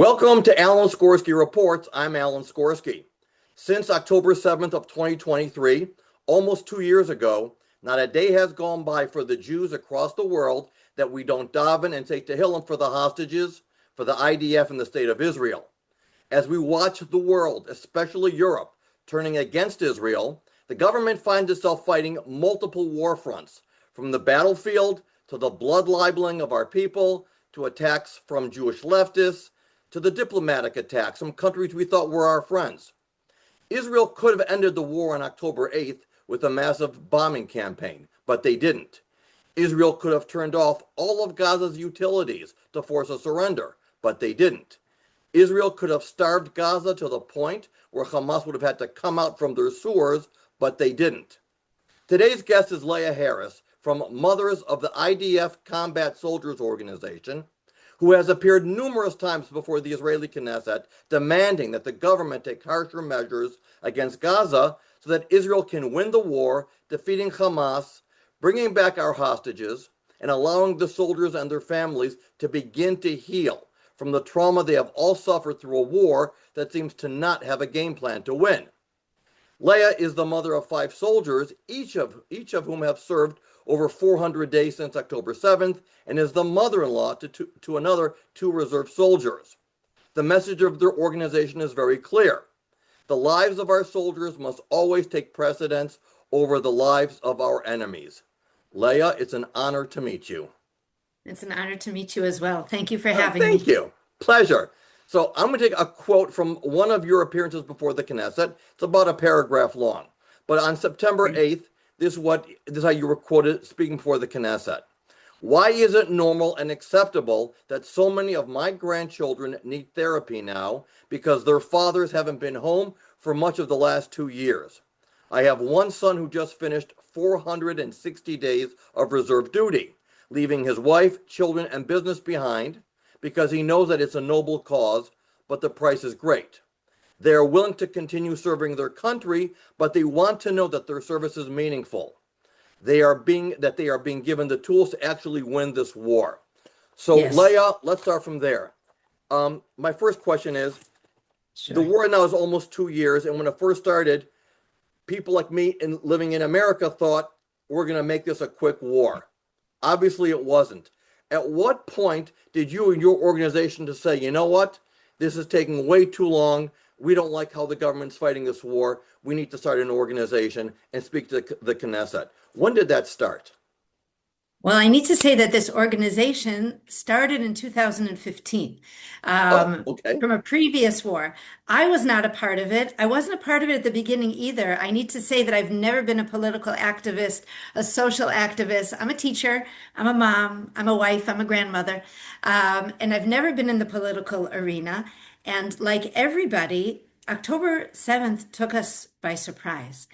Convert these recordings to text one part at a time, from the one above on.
Welcome to Alan Skorski Reports. I'm Alan Skorski. Since October 7th of 2023, almost 2 years ago, not a day has gone by for the Jews across the world that we don't daven and take Tehillim for the hostages, for the IDF and the state of Israel. As we watch the world, especially Europe, turning against Israel, the government finds itself fighting multiple war fronts, from the battlefield to the blood libeling of our people, to attacks from Jewish leftists, to the diplomatic attacks from countries we thought were our friends. Israel could have ended the war on October 8th with a massive bombing campaign, but they didn't. Israel could have turned off all of Gaza's utilities to force a surrender, but they didn't. Israel could have starved Gaza to the point where Hamas would have had to come out from their sewers, but they didn't. Today's guest is Leah Harris from Mothers of the IDF Combat Soldiers Organization, who has appeared numerous times before the Israeli Knesset demanding that the government take harsher measures against Gaza so that Israel can win the war, defeating Hamas, bringing back our hostages, and allowing the soldiers and their families to begin to heal from the trauma they have all suffered through a war that seems to not have a game plan to win. Leah is the mother of 5 soldiers, each of whom have served over 400 days since October 7th, and is the mother-in-law to another 2 reserve soldiers. The message of their organization is very clear. The lives of our soldiers must always take precedence over the lives of our enemies. Leah, it's an honor to meet you. It's an honor to meet you as well. Thank you for having me. Thank you. Pleasure. So I'm going to take a quote from one of your appearances before the Knesset. It's about a paragraph long. But on September 8th, this is how you were quoted speaking before the Knesset. Why is it normal and acceptable that so many of my grandchildren need therapy now because their fathers haven't been home for much of the last 2 years? I have one son who just finished 460 days of reserve duty, leaving his wife, children, and business behind because he knows that it's a noble cause, but the price is great. They are willing to continue serving their country, but they want to know that their service is meaningful. They are being given the tools to actually win this war. So, yes. Leah, let's start from there. My first question is, sure. The war now is almost 2 years, and when it first started, people like me living in America thought we're going to make this a quick war. Obviously, it wasn't. At what point did you and your organization to say, you know what, this is taking way too long? We don't like how the government's fighting this war. We need to start an organization and speak to the Knesset. When did that start? Well, I need to say that this organization started in 2015 from a previous war. I was not a part of it. I wasn't a part of it at the beginning either. I need to say that I've never been a political activist, a social activist. I'm a teacher, I'm a mom, I'm a wife, I'm a grandmother, and I've never been in the political arena. And like everybody, October 7th took us by surprise.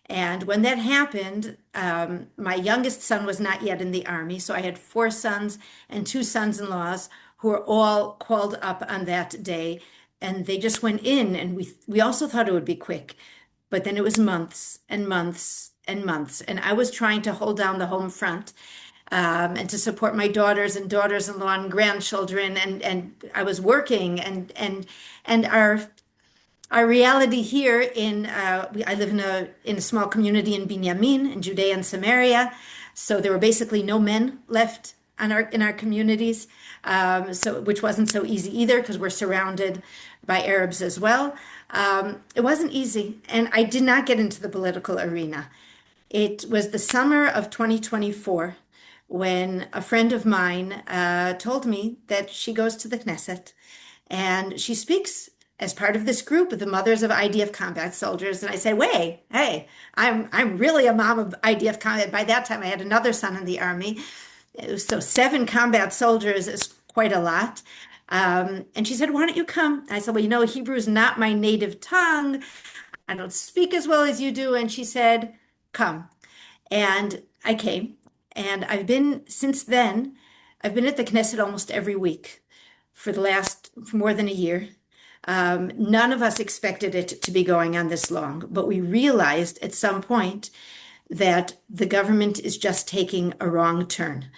And when that happened, my youngest son was not yet in the army. So I had 4 sons and 2 sons-in-laws who were all called up on that day. And they just went in. And we also thought it would be quick. But then it was months and months and months. And I was trying to hold down the home front and to support my daughters and daughters-in-law and grandchildren. And I was working. And our reality here I live in a small community in Binyamin, in Judea and Samaria. So there were basically no men left in our communities, which wasn't so easy either because we're surrounded by Arabs as well. It wasn't easy, and I did not get into the political arena. It was the summer of 2024 when a friend of mine told me that she goes to the Knesset and she speaks as part of this group of the Mothers of IDF Combat Soldiers. And I said, hey, I'm really a mom of IDF combat. By that time, I had another son in the army. So 7 combat soldiers is quite a lot. And she said, why don't you come? And I said, well, Hebrew is not my native tongue. I don't speak as well as you do. And she said, come. And I came. And since then, I've been at the Knesset almost every week for more than a year. None of us expected it to be going on this long, but we realized at some point that the government is just taking a wrong turn.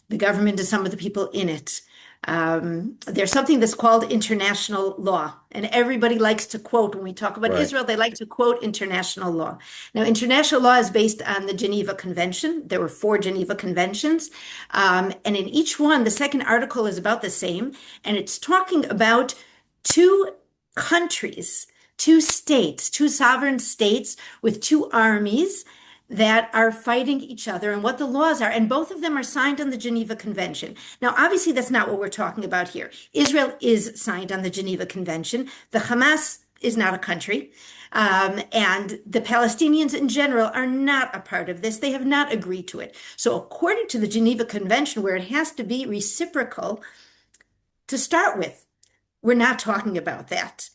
The government and some of the people in it There's something that's called international law, and everybody likes to quote when we talk about Right. Israel, they like to quote international law. Now, international law is based on the Geneva Convention. There were four Geneva Conventions, and in each one, the second article is about the same, and it's talking about two countries, two states, two sovereign states with two armies that are fighting each other and what the laws are. And both of them are signed on the Geneva Convention. Now, obviously, that's not what we're talking about here. Israel is signed on the Geneva Convention. The Hamas is not a country. And the Palestinians in general are not a part of this. They have not agreed to it. So, according to the Geneva Convention, where it has to be reciprocal to start with, we're not talking about that.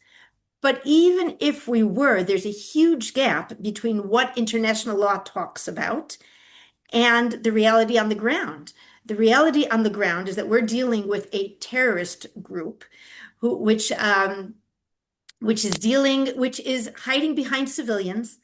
But even if we were, there's a huge gap between what international law talks about and the reality on the ground. The reality on the ground is that we're dealing with a terrorist group which is hiding behind civilians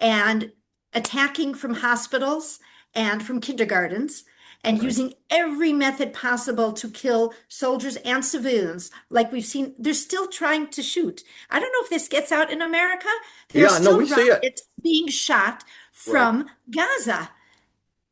and attacking from hospitals and from kindergartens and Right. using every method possible to kill soldiers and civilians. Like we've seen, they're still trying to shoot. I don't know if this gets out in America. There are Yeah, no, still we see it. rockets being shot Right. from Gaza.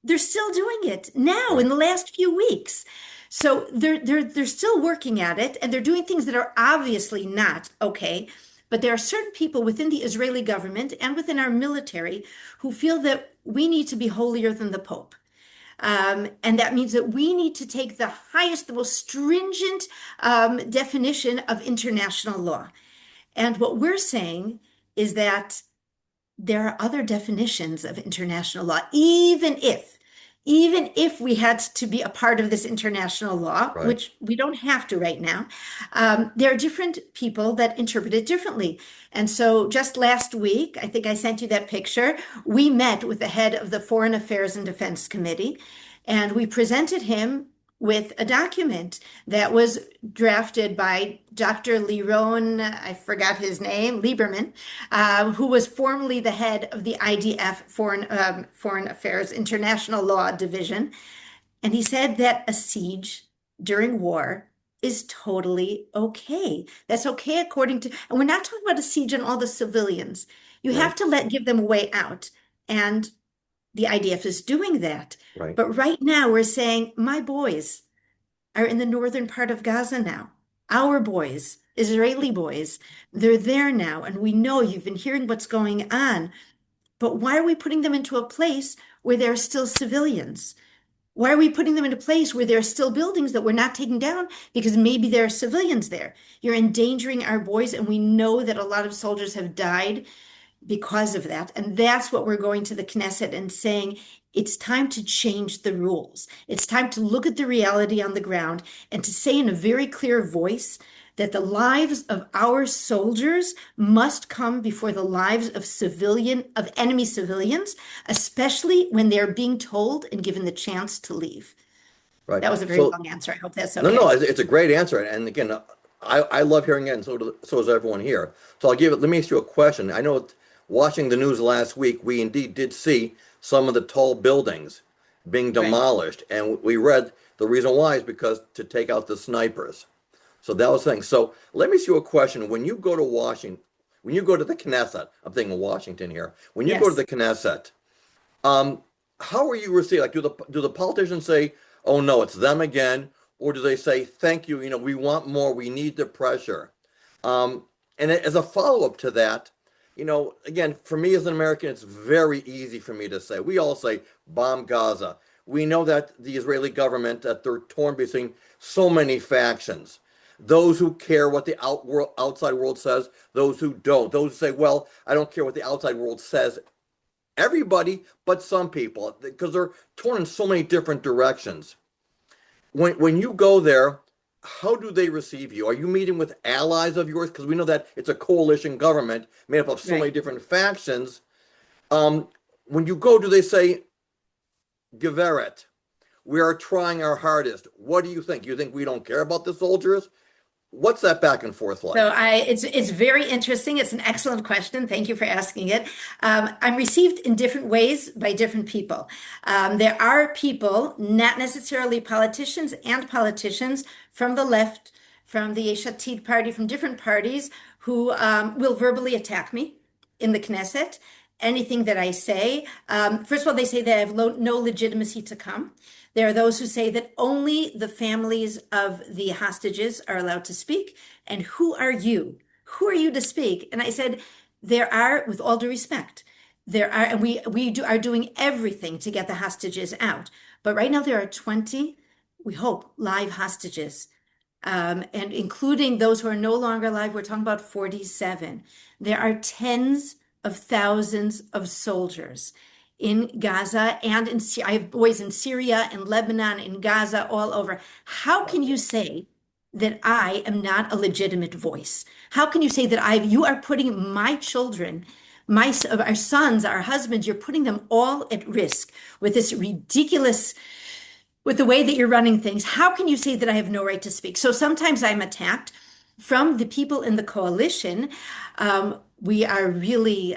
They're still doing it now in Right. the last few weeks. So they're still working at it, and they're doing things that are obviously not okay. But there are certain people within the Israeli government and within our military who feel that we need to be holier than the Pope. And that means that we need to take the highest, the most stringent definition of international law. And what we're saying is that there are other definitions of international law, even if we had to be a part of this international law, Right. which we don't have to right now, there are different people that interpret it differently. And so just last week, I think I sent you that picture, we met with the head of the Foreign Affairs and Defense Committee, and we presented him with a document that was drafted by Dr. Liron, I forgot his name, Lieberman, who was formerly the head of the IDF Foreign Affairs International Law Division. And he said that a siege during war is totally okay. That's okay according to, and we're not talking about a siege on all the civilians. You have Right. to give them a way out. And the IDF is doing that. Right. But right now we're saying, my boys are in the northern part of Gaza now. Our boys, Israeli boys, they're there now. And we know you've been hearing what's going on. But why are we putting them into a place where there are still civilians? Why are we putting them in a place where there are still buildings that we're not taking down because maybe there are civilians there? You're endangering our boys, and we know that a lot of soldiers have died because of that. And that's what we're going to the Knesset and saying, it's time to change the rules. It's time to look at the reality on the ground and to say in a very clear voice that the lives of our soldiers must come before the lives of enemy civilians, especially when they're being told and given the chance to leave. Right. That was a very So long answer. I hope that's no, okay. it's a great answer. And again, I love hearing it, and so does everyone here. So let me ask you a question. I know watching the news last week, we indeed did see some of the tall buildings being Right. demolished, and we read the reason why is because to take out the snipers. So that was the thing. So let me ask you a question. When you go to Washington, when you go to the Knesset, I'm thinking Washington here. When you go to Yes. the Knesset, um, how are you received? Like, do the politicians say, "Oh no, it's them again," or do they say, "Thank you, we want more. We need the pressure." Um, and as a follow-up to that, again, for me as an American, it's very easy for me to say. We all say, "Bomb Gaza." We know that the Israeli government, that they're torn between so many factions. Those who care what the outside world says, those who don't. Those who say, "Well, I don't care what the outside world says." Everybody but some people, because they're torn in so many different directions. When you go there, how do they receive you? Are you meeting with allies of yours? Because we know that it's a coalition government made up of so many Right. different factions. Um, when you go, do they say, Geveret, we are trying our hardest. What do you think? You think we don't care about the soldiers? What's that back and forth So like? it's very interesting. It's an excellent question. Thank you for asking it. I'm received in different ways by different people. There are people, not necessarily politicians and politicians from the left, from the Yesh Atid party, from different parties, who will verbally attack me in the Knesset. Anything that I say, first of all, they say that I have no legitimacy to come. There are those who say that only the families of the hostages are allowed to speak. And who are you? Who are you to speak? And I said, there are, with all due respect, there are, and are doing everything to get the hostages out. But right now there are 20, we hope, live hostages. And including those who are no longer alive, we're talking about 47. There are tens of thousands of soldiers in Gaza and in I have boys in Syria, in Lebanon, in Gaza, all over. How can you say that I am not a legitimate voice? How can you say that you are putting my children, our sons, our husbands, you're putting them all at risk with this ridiculous, with the way that you're running things? How can you say that I have no right to speak? So sometimes I'm attacked from the people in the coalition. We are really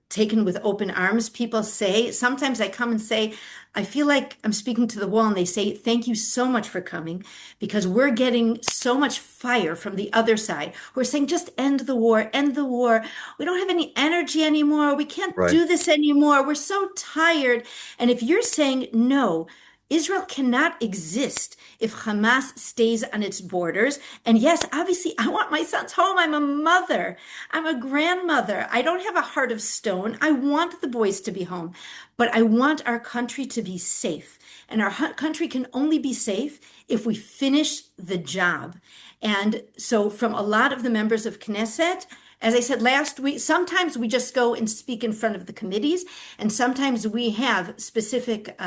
taken with open arms. People say, sometimes I come and say, I feel like I'm speaking to the wall, and they say, thank you so much for coming, because we're getting so much fire from the other side. We're saying, just end the war, end the war. We don't have any energy anymore. We can't Right. do this anymore. We're so tired. And if you're saying, no, Israel cannot exist if Hamas stays on its borders. And yes, obviously, I want my sons home. I'm a mother. I'm a grandmother. I don't have a heart of stone. I want the boys to be home, but I want our country to be safe. And our country can only be safe if we finish the job. And so, from a lot of the members of Knesset, as I said last week, sometimes we just go and speak in front of the committees, and sometimes we have specific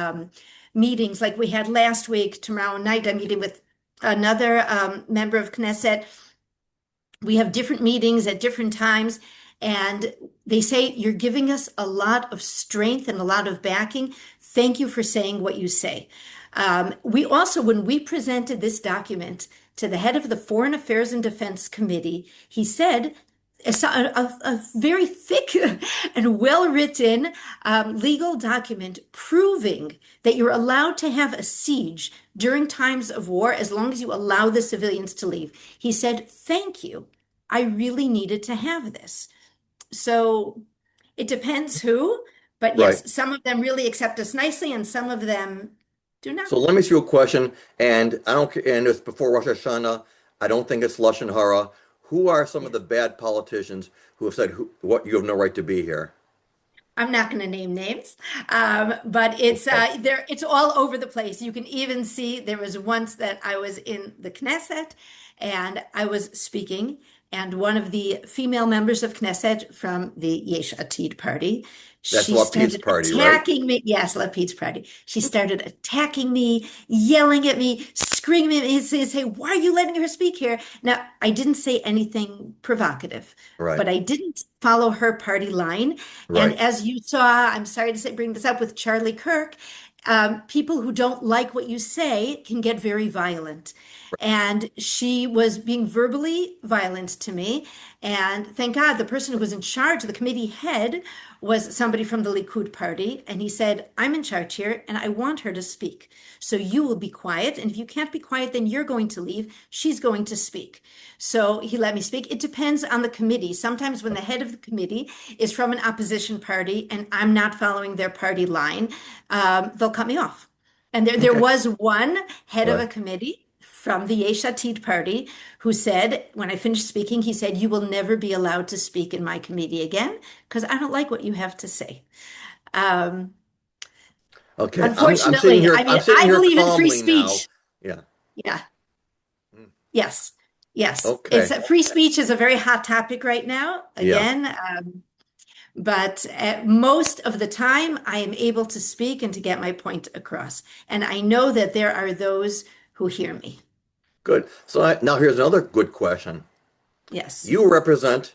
meetings like we had last week. Tomorrow night, I'm meeting with another member of Knesset. We have different meetings at different times, and they say, you're giving us a lot of strength and a lot of backing. Thank you for saying what you say. We also, when we presented this document to the head of the Foreign Affairs and Defense Committee, he said, a very thick and well-written legal document proving that you're allowed to have a siege during times of war as long as you allow the civilians to leave. He said, thank you. I really needed to have this. So it depends who, but Right. yes, some of them really accept us nicely and some of them do not. So let me ask you a question, and I don't, and it's before Rosh Hashanah. I don't think it's Lashon Hara. Who are some of Yes. the bad politicians who have said, what, you have no right to be here? I'm not going to name names, but Okay. it's all over the place. You can even see there was once that I was in the Knesset and I was speaking, and one of the female members of Knesset from the Yesh Atid party, That's she Lapid's started party, right? attacking me. Yes, Lapid's party. She started attacking me, yelling at me, screaming at me, and say, "Why are you letting her speak here?" Now, I didn't say anything provocative, Right. but I didn't follow her party line. And Right. as you saw, I'm sorry to say, bring this up with Charlie Kirk, people who don't like what you say can get very violent. And she was being verbally violent to me. And thank God the person who was in charge, the committee head, was somebody from the Likud party. And he said, I'm in charge here and I want her to speak. So you will be quiet. And if you can't be quiet, then you're going to leave. She's going to speak. So he let me speak. It depends on the committee. Sometimes when the head of the committee is from an opposition party and I'm not following their party line, they'll cut me off. And there Okay. was one head of Right. a committee from the Yesh Atid party who said, when I finished speaking, he said, you will never be allowed to speak in my committee again because I don't like what you have to say. Um, Okay. I'm sitting Unfortunately, here. I mean, I'm sitting I here believe in free calmly now. speech. Yeah. Yeah. Mm. Yes. Yes. It's Okay. free speech is a very hot topic right now. Yeah. Again, but most of the time, I am able to speak and to get my point across. And I know that there are those who hear me. Good. So now here's another good question. Yes. You represent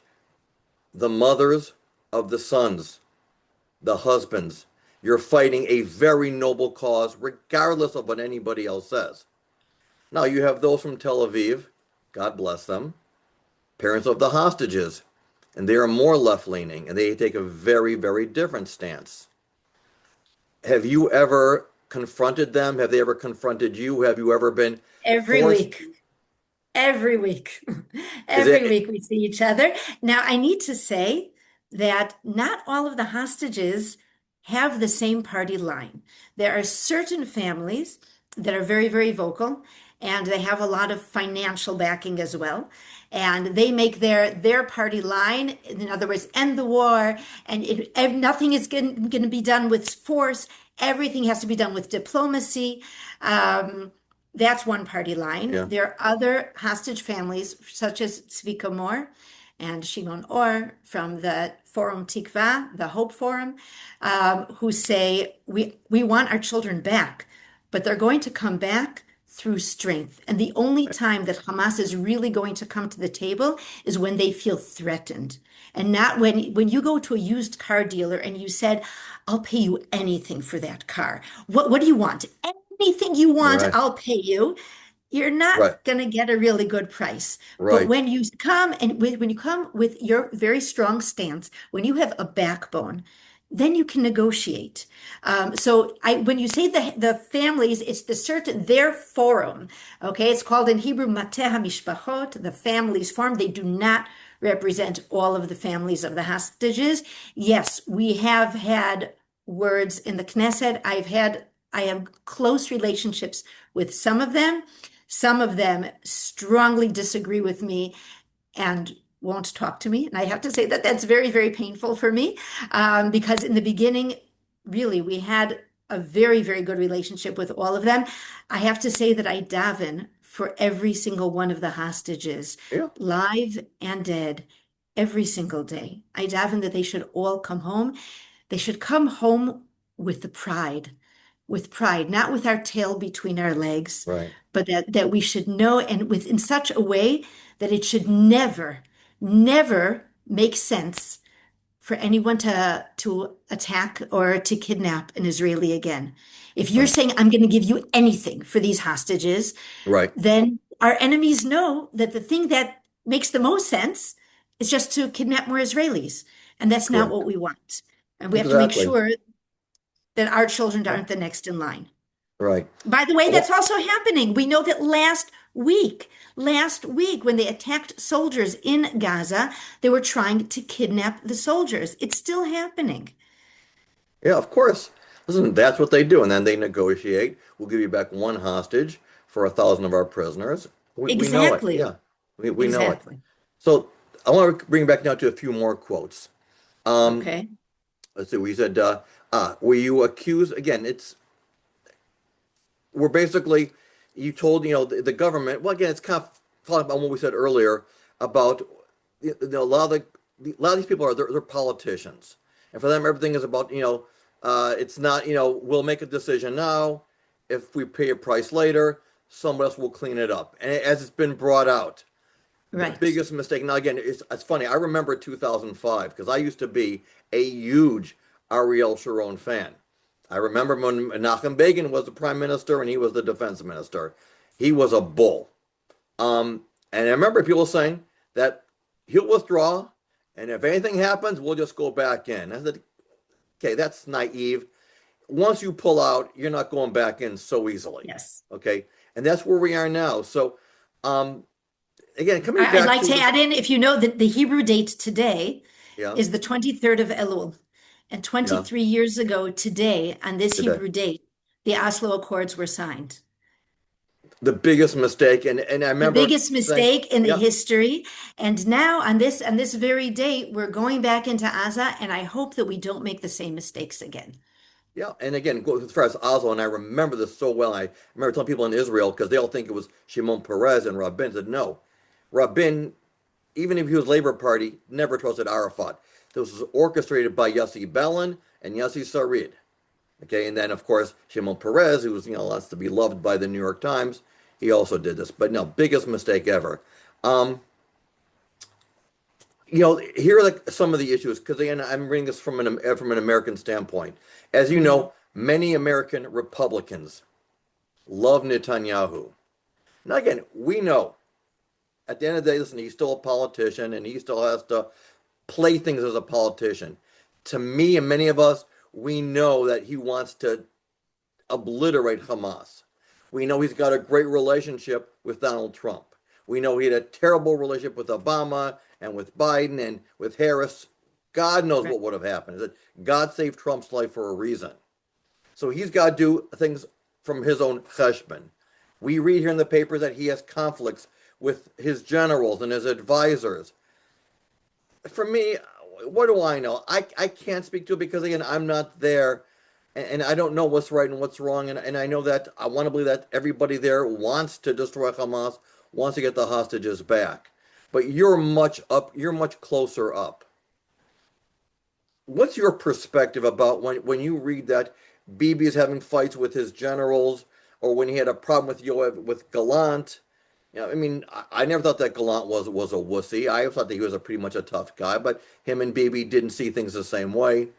the mothers of the sons, the husbands. You're fighting a very noble cause, regardless of what anybody else says. Now you have those from Tel Aviv. God bless them, parents of the hostages, and they are more left-leaning, and they take a very, very different stance. Have you ever confronted them? Have they ever confronted you? Have you ever been Every forced? week. Every week. Is Every it week we see each other. Now, I need to say that not all of the hostages have the same party line. There are certain families that are very, very vocal, and they have a lot of financial backing as well. And they make their party line, in other words, end the war, and nothing is going to be done with force. Everything has to be done with diplomacy. That's one party line. yeah, There are other hostage families, such as Tzvika Mor and Shimon Or from the Forum Tikva, the Hope Forum, who say, we want our children back, but they're going to come back through strength. And the only time that Hamas is really going to come to the table is when they feel threatened. And not when you go to a used car dealer and you said, I'll pay you anything for that car. What do you want? Anything you want, right, I'll pay you. You're not right, going to get a really good price. But right, when you come and when you come with your very strong stance, when you have a backbone, then you can negotiate. When you say the families, it's their forum. Okay, it's called in Hebrew Mateh HaMishpachot, the families forum. They do not represent all of the families of the hostages. Yes, we have had words in the Knesset. I have close relationships with some of them. Some of them strongly disagree with me and won't talk to me. And I have to say that that's very, very painful for me because in the beginning, really, we had a very, very good relationship with all of them. I have to say that I daven for every single one of the hostages, yeah, live and dead, every single day. I daven that they should all come home. They should come home with the pride, not with our tail between our legs, right, but that we should know and in such a way that it should never, never make sense for anyone to attack or to kidnap an Israeli again. If you're right, saying, I'm going to give you anything for these hostages, right, then our enemies know that the thing that makes the most sense is just to kidnap more Israelis. And that's not what correct. we want. And we have to make Exactly. sure that our children Yeah, aren't the next in line. right. By the way, that's Well, also happening. We know that last week, when they attacked soldiers in Gaza, they were trying to kidnap the soldiers. It's still happening. yeah, of course. Listen, that's what they do, and then they negotiate. We'll give you back one hostage for 1,000 of our prisoners. We know it. Exactly. Yeah, we know it. Exactly. So I want to bring back now to a few more quotes. Um, Okay. let's see. We said, were you accused again? We're basically you told the government. Well, again, it's kind of following up on what we said earlier about a lot of a lot of these people they're politicians, and for them everything is about it's not we'll make a decision now. If we pay a price later, someone else will clean it up. And as it's been brought out, the Right. biggest mistake. Now again, it's funny. I remember 2005 because I used to be a huge Ariel Sharon fan. I remember when Menachem Begin was the prime minister and he was the defense minister. He was a bull. And I remember people saying that he'll withdraw, and if anything happens, we'll just go back in. I said, okay, that's naive. Once you pull out, you're not going back in so easily. Yes. Okay, and that's where we are now. So, um, again, coming I'd back like to to the add in, if you know that the Hebrew date today yeah, is the 23rd of Elul. And yeah, 23 years ago today, on this today. Hebrew date, the Oslo Accords were signed. The biggest mistake, and I The remember biggest saying, mistake in the yeah, history. And now on this very date, we're going back into Gaza, and I hope that we don't make the same mistakes again. yeah, and again, go as far as Oslo, and I remember this so well. I remember telling people in Israel because they all think it was Shimon Peres and Rabin. Said no, Rabin, even if he was Labor Party, never trusted Arafat. This was orchestrated by Yossi Belan and Yossi Sarid. Okay, and then of course Shimon Peres, who was lots to be loved by the New York Times, he also did this. But no, biggest mistake ever. Um, here are like some of the issues because again, I'm reading this from an American standpoint. As you Mhm. know, many American Republicans love Netanyahu. Now again, we know at the end of the day, listen, he's still a politician and he still has to play things as a politician. To me and many of us, we know that he wants to obliterate Hamas. We know he's got a great relationship with Donald Trump. We know he had a terrible relationship with Obama and with Biden and with Harris. God knows Right. what would have happened. God saved Trump's life for a reason. So he's got to do things from his own cheshbon. We read here in the papers that he has conflicts with his generals and his advisors. For me, what do I know? I can't speak to it because, again, I'm not there and I don't know what's right and what's wrong. And I know that I want to believe that everybody there wants to destroy Hamas, wants to get the hostages back. But you're much closer up. What's your perspective about when you read that Bibi is having fights with his generals, or when he had a problem with Yoav with Gallant? You know, I mean, I never thought that Gallant was a wussy. I thought that he was a pretty much a tough guy, but him and Bibi didn't see things the same way.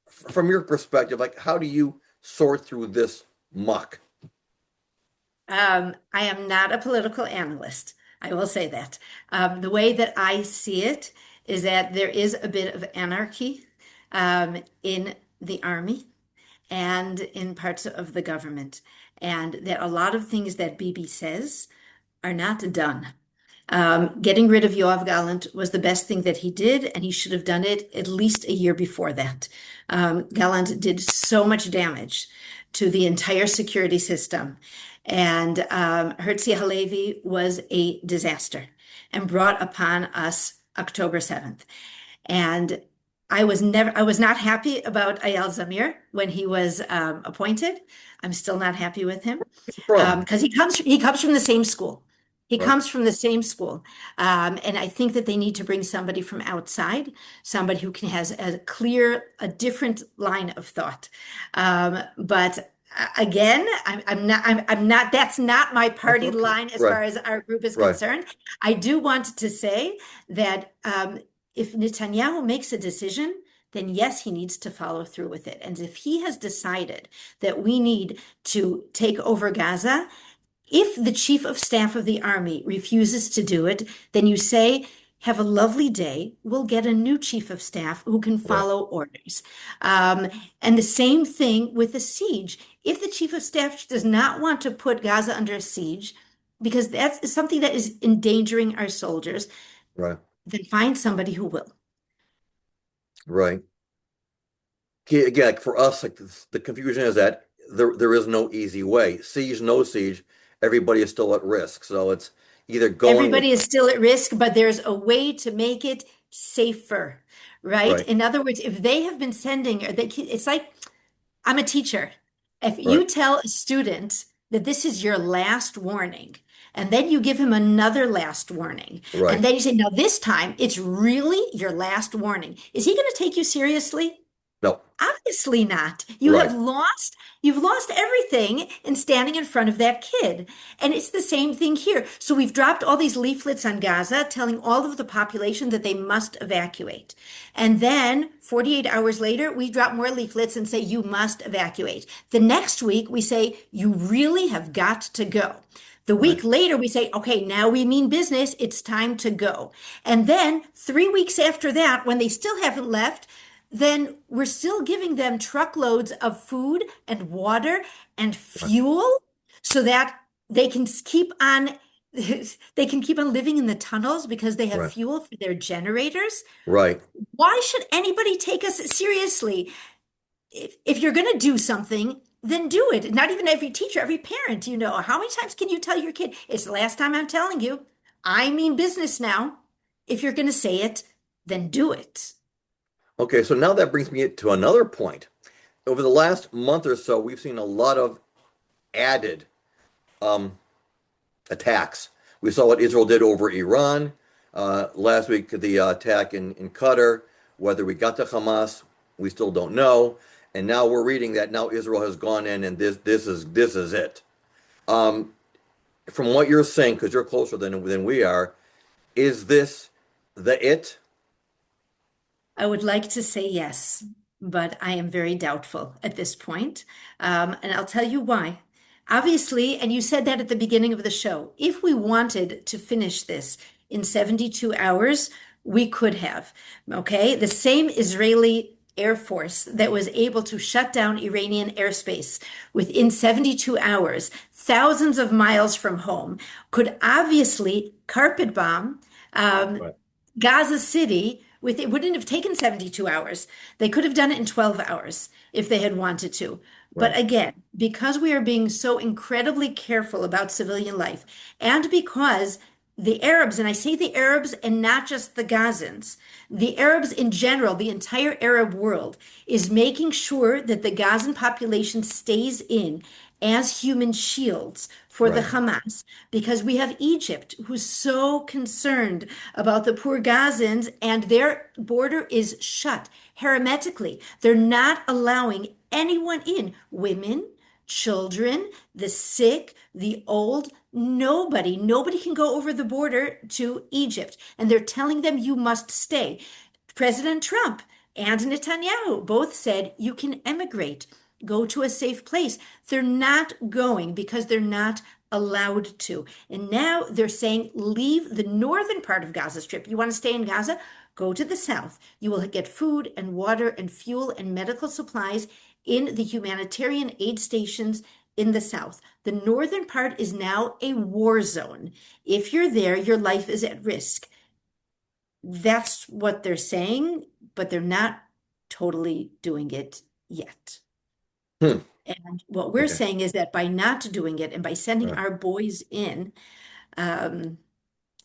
From your perspective, like how do you sort through this muck? I am not a political analyst. I will say that. The way that I see it is that there is a bit of anarchy in the army and in parts of the government, and that a lot of things that Bibi says are not done. Getting rid of Yoav Gallant was the best thing that he did, and he should have done it at least a year before that. Gallant did so much damage to the entire security system, and Herzi Halevi was a disaster and brought upon us October 7th. And I was not happy about Eyal Zamir when he was appointed. I'm still not happy with him From because he comes from the same school. He right, comes from the same school. And I think that they need to bring somebody from outside, somebody who has a different line of thought. But again, I'm not, that's not my that's party okay. line as Right, far as our group is right, concerned. I do want to say that if Netanyahu makes a decision, then yes, he needs to follow through with it. And if he has decided that we need to take over Gaza, if the chief of staff of the army refuses to do it, then you say, have a lovely day. We'll get a new chief of staff who can right, follow orders. And the same thing with the siege. If the chief of staff does not want to put Gaza under siege, because that's something that is endangering our soldiers, right, then find somebody who will. right. Again, like for us, like the confusion is that there is no easy way. Siege, no siege, everybody is still at risk. So it's either going with Everybody is still at risk, but there's a way to make it safer, right? right, In other words, if they have been sending, it's like I'm a teacher. If right, you tell a student that this is your last warning, and then you give him another last warning, and right. then you say, now this time it's really your last warning, is he going to take you seriously? No, Obviously not. right, You've lost everything in standing in front of that kid. And it's the same thing here. So we've dropped all these leaflets on Gaza telling all of the population that they must evacuate. And then 48 hours later, we drop more leaflets and say, you must evacuate. The next week, we say, you really have got to go. The right, week later, we say, okay, now we mean business. It's time to go. And then 3 weeks after that, when they still haven't left, then we're still giving them truckloads of food and water and right, fuel so that they can keep on they can keep on living in the tunnels because they have right, fuel for their generators. right. Why should anybody take us seriously? If you're going to do something, then do it. Not even every teacher, every parent, how many times can you tell your kid, it's the last time I'm telling you, I mean business now. If you're going to say it, then do it. Okay, so now that brings me to another point. Over the last month or so, we've seen a lot of added um, attacks. We saw what Israel did over Iran. Last week, the attack in Qatar. Whether we got to Hamas, we still don't know. And now we're reading that now Israel has gone in and this is it. Um, from what you're saying, because you're closer than we are, is this the it? I would like to say yes, but I am very doubtful at this point. And I'll tell you why. Obviously, and you said that at the beginning of the show, if we wanted to finish this in 72 hours, we could have. Okay. The same Israeli Air Force that was able to shut down Iranian airspace within 72 hours, thousands of miles from home, could obviously carpet bomb um, Right. Gaza City with it wouldn't have taken 72 hours. They could have done it in 12 hours if they had wanted to. But Right. again, because we are being so incredibly careful about civilian life, and because the Arabs, and I say the Arabs and not just the Gazans, the Arabs in general, the entire Arab world is making sure that the Gazan population stays in as human shields for the Right. Hamas, because we have Egypt, who's so concerned about the poor Gazans, and their border is shut hermetically. They're not allowing anyone in, women, children, the sick, the old, nobody can go over the border to Egypt. And they're telling them you must stay. President Trump and Netanyahu both said you can emigrate, go to a safe place. They're not going because they're not allowed to. And now they're saying leave the northern part of Gaza Strip. You want to stay in Gaza? Go to the south. You will get food and water and fuel and medical supplies in the humanitarian aid stations in the south. The northern part is now a war zone. If you're there, your life is at risk. That's what they're saying, but they're not totally doing it yet. Hmm. And what we're Okay. saying is that by not doing it and by sending Right. our boys in, um,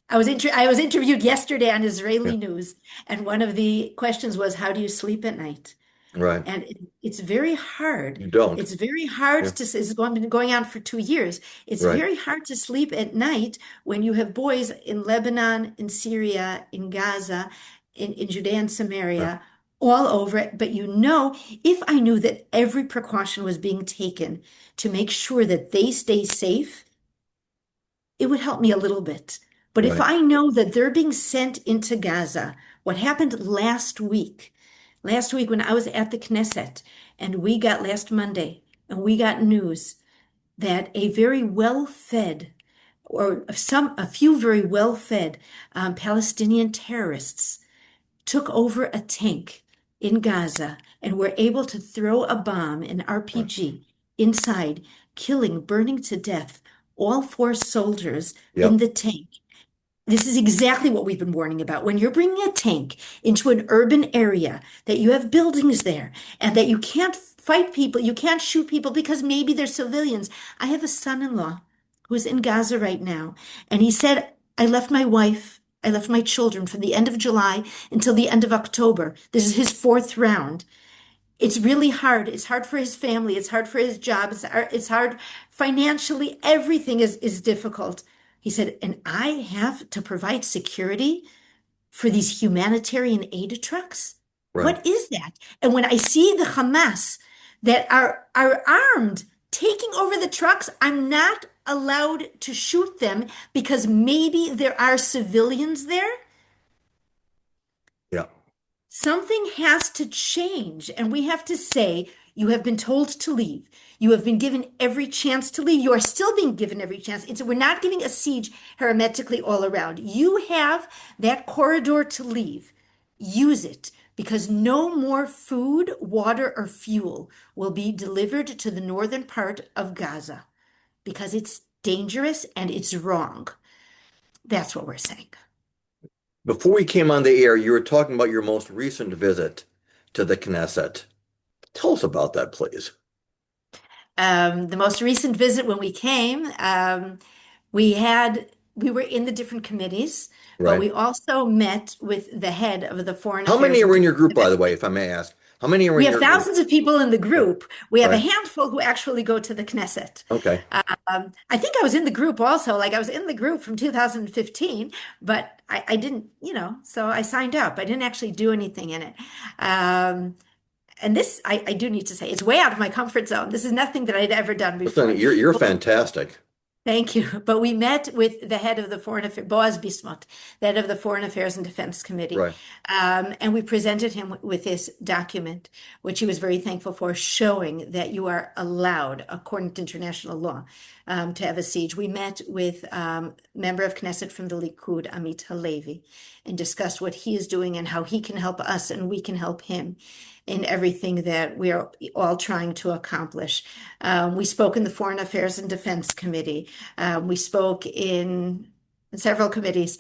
I was interviewed yesterday on Yeah. Israeli news, and one of the questions was, "How do you sleep at night?" Right. And it's very hard. You don't. It's very hard Yeah. to, been going on for 2 years. It's Right. very hard to sleep at night when you have boys in Lebanon, in Syria, in Gaza, in Judea and Right. Samaria, all over it. But you know, if I knew that every precaution was being taken to make sure that they stay safe, it would help me a little bit. But if Right. I know that they're being sent into Gaza, what happened last week when I was at the Knesset, and we got last Monday, and we got news that a very well-fed, or a few very well-fed Palestinian terrorists took over a tank in Gaza and were able to throw a bomb, an Right. RPG, inside, killing, burning to death all four soldiers in Yep. the tank. This is exactly what we've been warning about. When you're bringing a tank into an urban area, that you have buildings there, and that you can't fight people, you can't shoot people because maybe they're civilians. I have a son-in-law who's in Gaza right now, and he said, I left my wife, I left my children from the end of July until the end of October. This is his fourth round. It's really hard. It's hard for his family. It's hard for his job. It's hard financially. Everything is difficult. He said, and I have to provide security for these humanitarian aid trucks? Right. What is that? And when I see the Hamas that are armed taking over the trucks, I'm not allowed to shoot them because maybe there are civilians there. Yeah. Something has to change, and we have to say, you have been told to leave. You have been given every chance to leave. You are still being given every chance. We're not giving a siege hermetically all around. You have that corridor to leave. Use it because no more food, water, or fuel will be delivered to the northern part of Gaza because it's dangerous and it's wrong. That's what we're saying. Before we came on the air, you were talking about your most recent visit to the Knesset. Tell us about that, please. The most recent visit when we came, we were in the different committees, but Right. we also met with the head of the Foreign How Affairs many and are in your group, by the Diplomatic. way, if I may ask? How many are We in have your group? thousands of people in the Yeah. group. We have a Right. handful who actually go to the Knesset. Okay. I think I was in the group also, like I was in the group from 2015, but I didn't, so I signed up. I didn't actually do anything in it. And this, I do need to say, it's way out of my comfort zone. This is nothing that I'd ever done Listen, before. you're But fantastic. Thank you. But we met with the head of the Foreign Affairs, Boaz Bismuth, the head of the Foreign Affairs and Defense Committee. Right. And we presented him with this document, which he was very thankful for, showing that you are allowed, according to international law, to have a siege. We met with member of Knesset from the Likud, Amit Halevi, and discussed what he is doing and how he can help us and we can help him in everything that we are all trying to accomplish. We spoke in the Foreign Affairs and Defense Committee. We spoke in several committees.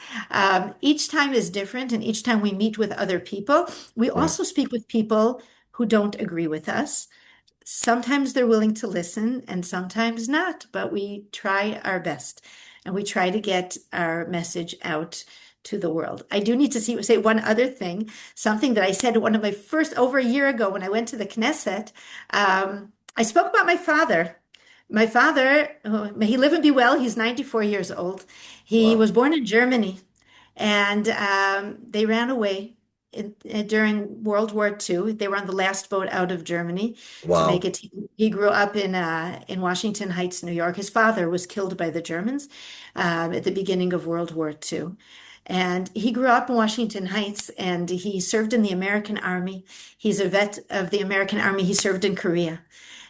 Each time is different, and each time we meet with other people, we Right. also speak with people who don't agree with us. Sometimes they're willing to listen, and sometimes not, but we try our best, and we try to get our message out to the world. I do need to say one other thing, something that I said one of my first over a year ago when I went to the Knesset. I spoke about my father. My father, may he live and be well, he's 94 years old. He Wow. was born in Germany, and they ran away during World War II. They were on the last boat out of Germany to make Wow. it. He grew up in Washington Heights, New York. His father was killed by the Germans at the beginning of World War II. And he grew up in Washington Heights, and he served in the American Army. He's a vet of the American Army. He served in Korea.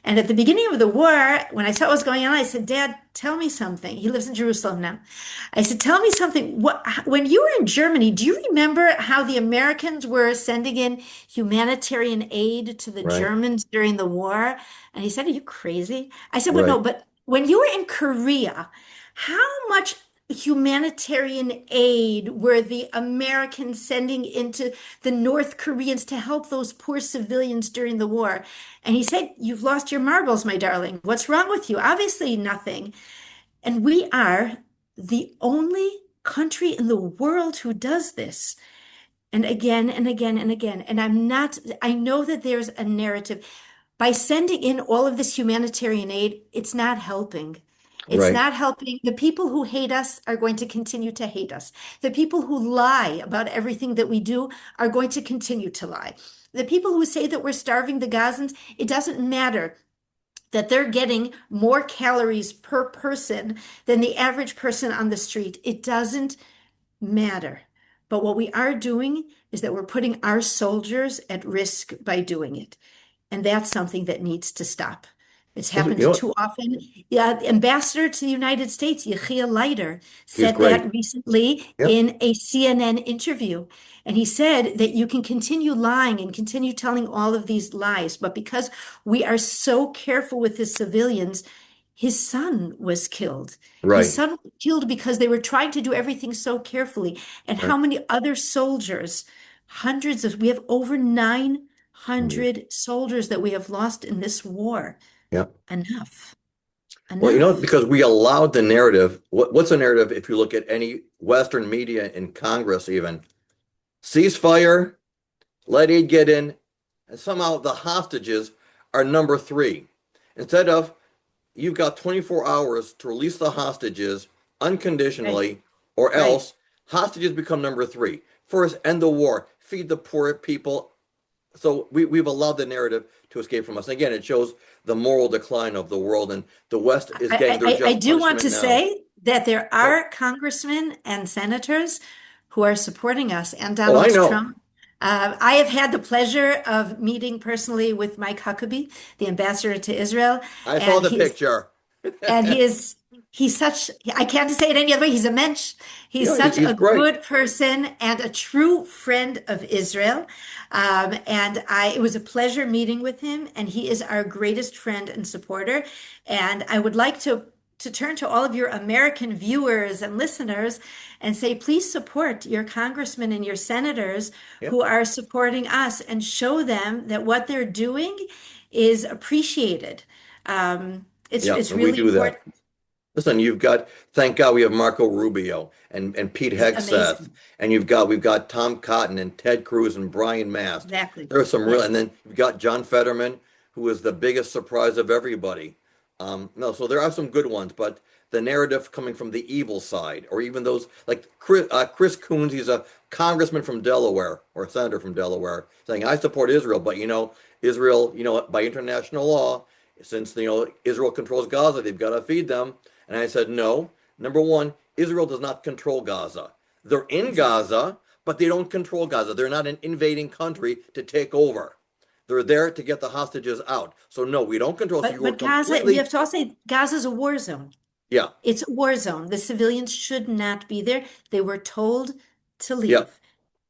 And at the beginning of the war, when I saw what was going on, I said, Dad, tell me something. He lives in Jerusalem now. I said, tell me something. When you were in Germany, do you remember how the Americans were sending in humanitarian aid to the Right. Germans during the war? And he said, are you crazy? I said, well, no, Right. but when you were in Korea, how much humanitarian aid were the Americans sending into the North Koreans to help those poor civilians during the war? And he said, you've lost your marbles, my darling. What's wrong with you? Obviously, nothing. And we are the only country in the world who does this. And again and again and again. And I know that there's a narrative. By sending in all of this humanitarian aid, it's not helping. It's Right. not helping. The people who hate us are going to continue to hate us. The people who lie about everything that we do are going to continue to lie. The people who say that we're starving the Gazans, it doesn't matter that they're getting more calories per person than the average person on the street. It doesn't matter. But what we are doing is that we're putting our soldiers at risk by doing it. And that's something that needs to stop. It's Also, happened too often. Yeah, the ambassador to the United States, Yechiel Leiter, he's said great. that recently Yep. in a CNN interview. And he said that you can continue lying and continue telling all of these lies, but because we are so careful with the civilians, his son was killed. His Right. son was killed because they were trying to do everything so carefully. And Right. how many other soldiers, we have over 900 soldiers that we have lost in this war. Yep. Enough. Well, Enough. because we allowed the narrative. What's a narrative if you look at any Western media in Congress even? Ceasefire, let aid get in, and somehow the hostages are number three. Instead of you've got 24 hours to release the hostages Right. unconditionally, or Right. else hostages become number three. First, end the war, feed the poor people. So we've allowed the narrative to escape from us. And again, it shows the moral decline of the world, and the West is getting their I just do want punishment to now. say that there Right. are congressmen and senators who are supporting us and Oh, I Donald know. Trump. I have had the pleasure of meeting personally with Mike Huckabee, the ambassador to Israel, I saw and the he's picture. and he's such, I can't say it any other way. He's a mensch. He's such He's a great. good person and a true friend of Israel. It was a pleasure meeting with him, and he is our greatest friend and supporter. And I would like to turn to all of your American viewers and listeners and say, please support your congressmen and your senators Yeah. who are supporting us and show them that what they're doing is appreciated. Yeah, It's and we really do that. important. Listen, thank God we have Marco Rubio and Pete It's Hegseth, amazing. and we've got Tom Cotton and Ted Cruz and Brian Mast. Exactly. There are some real, Yes. and then you've got John Fetterman, who is the biggest surprise of everybody. No, so there are some good ones, but the narrative coming from the evil side, or even those like Chris Coons, he's a congressman from Delaware or a senator from Delaware, saying I support Israel, but Israel, by international law, since Israel controls Gaza, they've got to feed them. And I said, no. Number one, Israel does not control Gaza. They're in Exactly. Gaza, but they don't control Gaza. They're not an invading country to take over. They're there to get the hostages out. So no, we don't control. So you were But Gaza, we completely, have to also say Gaza's a war zone. yeah, It's a war zone. The civilians should not be there. They were told to yeah, leave.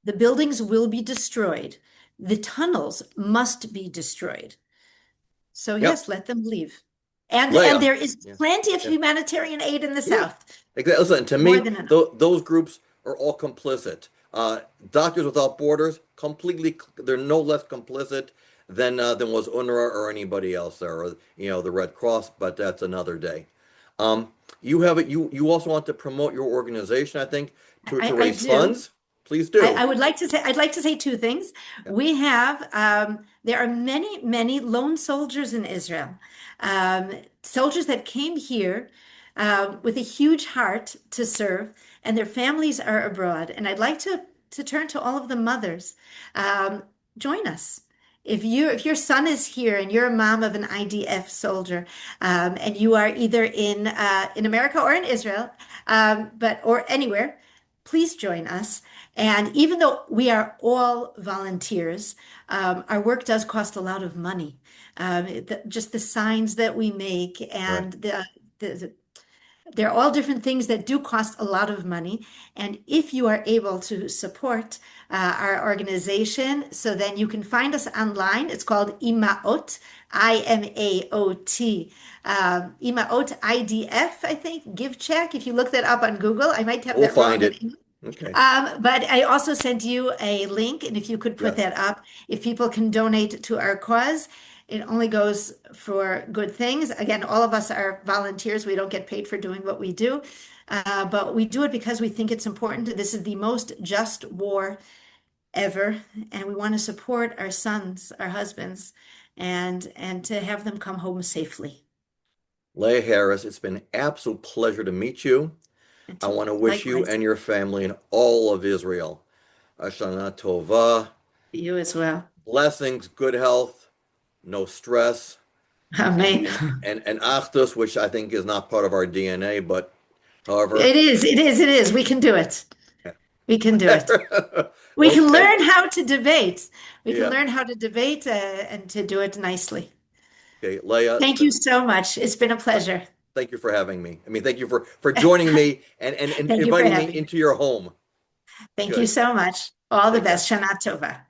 The buildings will be destroyed. The tunnels must be destroyed. So yeah. yes, let them leave. And Leah, there is yeah, plenty of yeah, humanitarian aid in the yeah. south. Exactly. Listen, to More me, than enough. those groups are all complicit. Doctors Without Borders, completely, they're no less complicit than was UNRWA or anybody else there, or the Red Cross. But that's another day. You have it. You also want to promote your organization, I think, to I raise do. funds. Please do. I would like to say, I'd like to say two things. Yeah. There are many, many lone soldiers in Israel, soldiers that came here with a huge heart to serve, and their families are abroad. And I'd like to turn to all of the mothers. Um, Join us. If your son is here and you're a mom of an IDF soldier, and you are either in America or in Israel, or anywhere, please join us. And even though we are all volunteers, our work does cost a lot of money. Just the signs that we make Right. and the they're all different things that do cost a lot of money. And if you are able to support our organization, so then you can find us online. It's called Imaot, IMAOT. Imaot IDF, I think, Give Check. If you look that up on Google, I might have We'll that find wrong in it. English. Okay. But I also sent you a link, and if you could put Yes. that up, if people can donate to our cause, it only goes for good things. Again, all of us are volunteers. We don't get paid for doing what we do, but we do it because we think it's important. This is the most just war ever, and we want to support our sons, our husbands, and to have them come home safely. Leah Harris, it's been an absolute pleasure to meet you. And I want to wish you likewise, and your family and all of Israel Ashana Tova, you as well. blessings, good health, no stress, and Amen. and and Achdus, which I think is not part of our DNA, but however, It is, it is, it is. We can do it. We can do it. We can okay, learn how to debate. We can yeah, learn how to debate and to do it nicely. okay, Leah, it's Thank you been so much. It's been a pleasure. thank you for having me. I mean, thank you for joining me and Thank you for inviting me having me. into your home. Thank you Good, so much. All the take care. best. Shana Tova.